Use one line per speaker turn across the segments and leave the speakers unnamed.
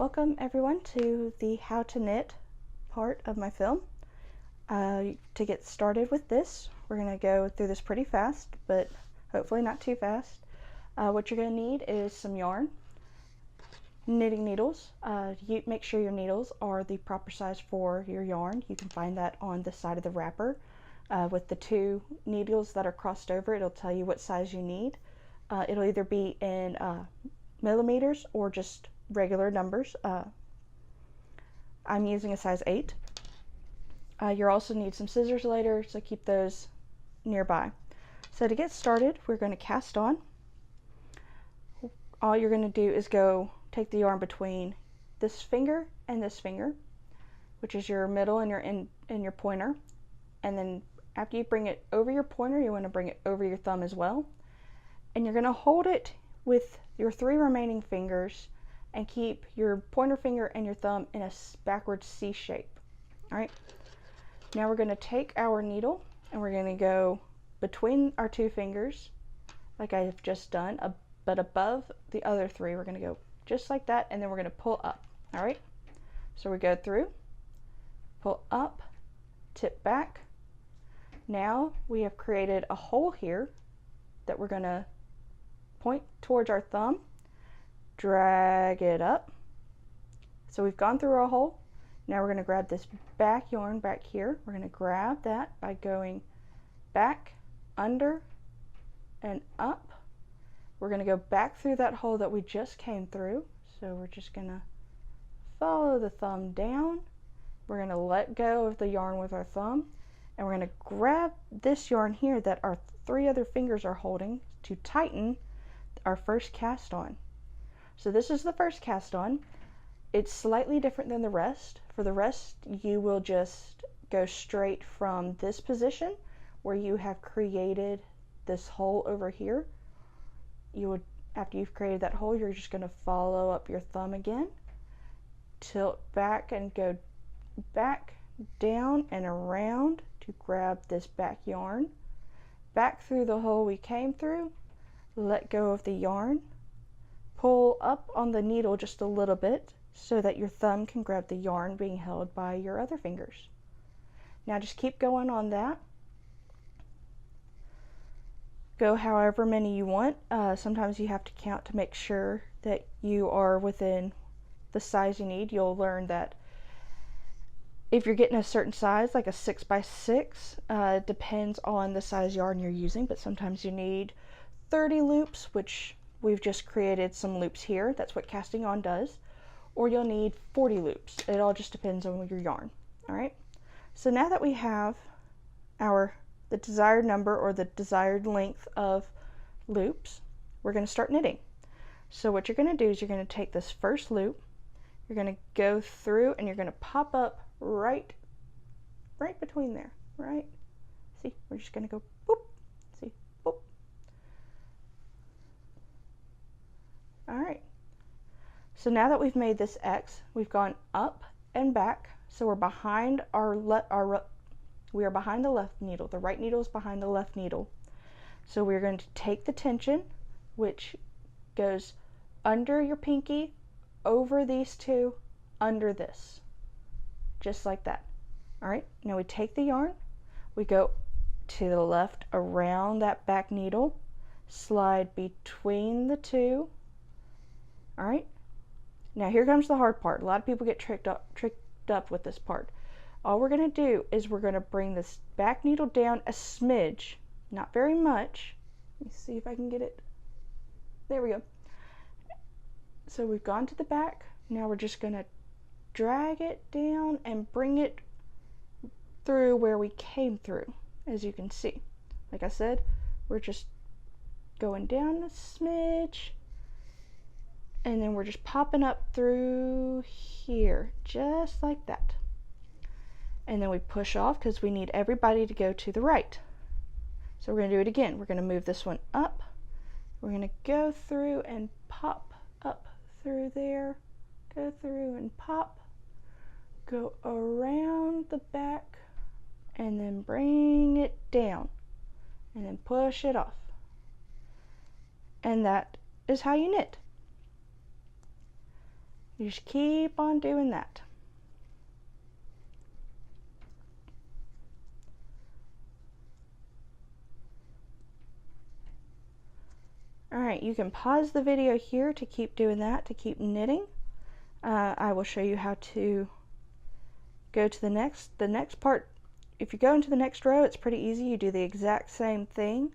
Welcome everyone to the how to knit part of my film. To get started with this, we're going to go through this pretty fast, but hopefully not too fast. What you're going to need is some yarn, knitting needles. You make sure your needles are the proper size for your yarn. You can find that on the side of the wrapper. With the two needles that are crossed over, it'll tell you what size you need. It'll either be in millimeters or just regular numbers. I'm using a size 8. You'll also need some scissors later, so keep those nearby. So to get started, we're going to cast on. All you're going to do is take the yarn between this finger and this finger, which is your middle and your pointer, and then after you bring it over your pointer, you want to bring it over your thumb as well, and you're going to hold it with your 3 remaining fingers and keep your pointer finger and your thumb in a backward C shape. All right. Now we're going to take our needle and we're going to go between our 2 fingers, like I've just done, but above the other 3. We're going to go just like that, and then we're going to pull up. All right. So we go through, pull up, tip back. Now we have created a hole here that we're going to point towards our thumb, drag it up. So we've gone through our hole. Now we're going to grab this back yarn back here. We're going to grab that by going back, under, and up. We're going to go back through that hole that we just came through. So we're just going to follow the thumb down. We're going to let go of the yarn with our thumb, and we're going to grab this yarn here that our 3 other fingers are holding to tighten our first cast on. So this is the first cast on. It's slightly different than the rest. For the rest, you will just go straight from this position where you have created this hole over here. After you've created that hole, you're just going to follow up your thumb again, tilt back and go back, down and around to grab this back yarn, back through the hole we came through, let go of the yarn, pull up on the needle just a little bit so that your thumb can grab the yarn being held by your other fingers. Now just keep going on that. Go however many you want. Sometimes you have to count to make sure that you are within the size you need. You'll learn that if you're getting a certain size, like a 6x6, depends on the size yarn you're using, but sometimes you need 30 loops, which we've just created some loops here. That's what casting on does. Or you'll need 40 loops. It all just depends on your yarn. All right. So now that we have the desired number or the desired length of loops, we're going to start knitting. So what you're going to do is you're going to take this first loop, you're going to go through, and you're going to pop up right between there. Right. See, we're just going to go boop. See, boop. All right. So now that we've made this X, we've gone up and back. So we're behind we are behind the left needle. The right needle is behind the left needle. So we're going to take the tension, which goes under your pinky, over these 2, under this, just like that. All right. Now we take the yarn, we go to the left around that back needle, slide between the 2. All right. Now here comes the hard part. A lot of people get tricked up with this part. All we're going to do is we're going to bring this back needle down a smidge, not very much. Let me see if I can get it. There we go. So we've gone to the back. Now we're just going to drag it down and bring it through where we came through, as you can see. Like I said, we're just going down a smidge, and then we're just popping up through here, just like that. And then we push off because we need everybody to go to the right. So we're going to do it again. We're going to move this one up. We're going to go through and pop up through there, go through and pop, go around the back, and then bring it down, and then push it off. And that is how you knit. You just keep on doing that. Alright, you can pause the video here to keep doing that, to keep knitting. I will show you how to go to the next part. If you go into the next row, it's pretty easy. You do the exact same thing.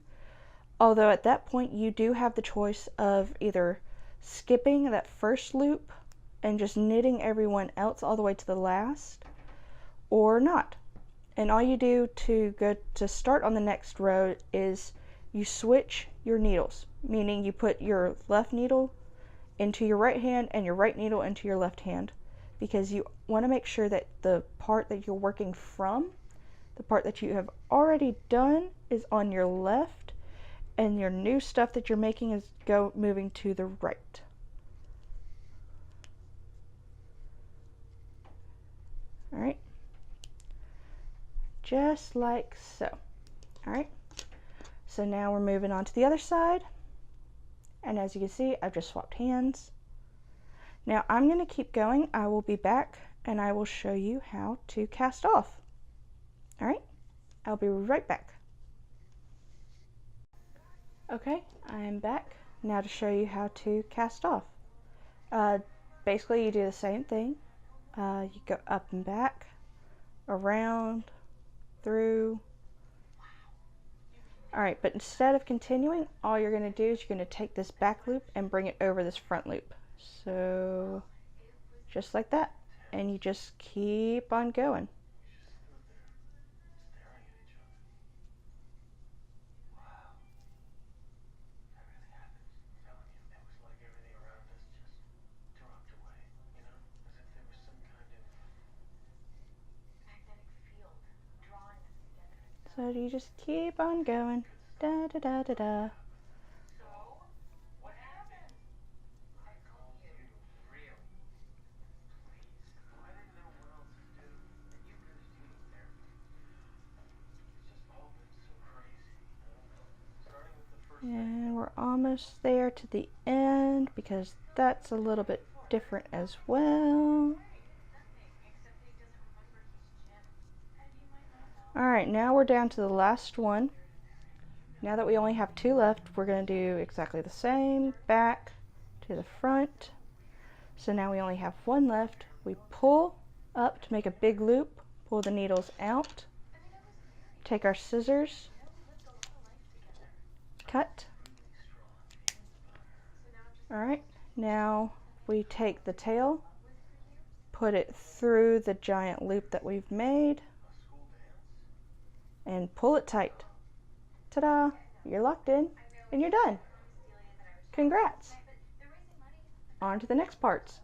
Although at that point, you do have the choice of either skipping that first loop and just knitting everyone else all the way to the last, or not. And all you do to go to start on the next row is you switch your needles, meaning you put your left needle into your right hand and your right needle into your left hand, because you want to make sure that the part that you're working from, the part that you have already done, is on your left, and your new stuff that you're making is moving to the right. All right, just like so. All right, so now we're moving on to the other side, and as you can see, I've just swapped hands. Now I'm going to keep going. I will be back and I will show you how to cast off. All right, I'll be right back. Okay, I am back now to show you how to cast off. Basically, you do the same thing. You go up and back, around, through. Alright, but instead of continuing, all you're going to do is you're going to take this back loop and bring it over this front loop. So, just like that. And you just keep on going. So you just keep on going. Da da da da da. And we're almost there to the end because that's a little bit different as well. Alright, now we're down to the last one. Now that we only have two left, we're going to do exactly the same, back to the front. So now we only have one left. We pull up to make a big loop, pull the needles out, take our scissors, cut. Alright, now we take the tail, put it through the giant loop that we've made, and pull it tight. Ta-da! You're locked in, and you're done. Congrats! On to the next parts.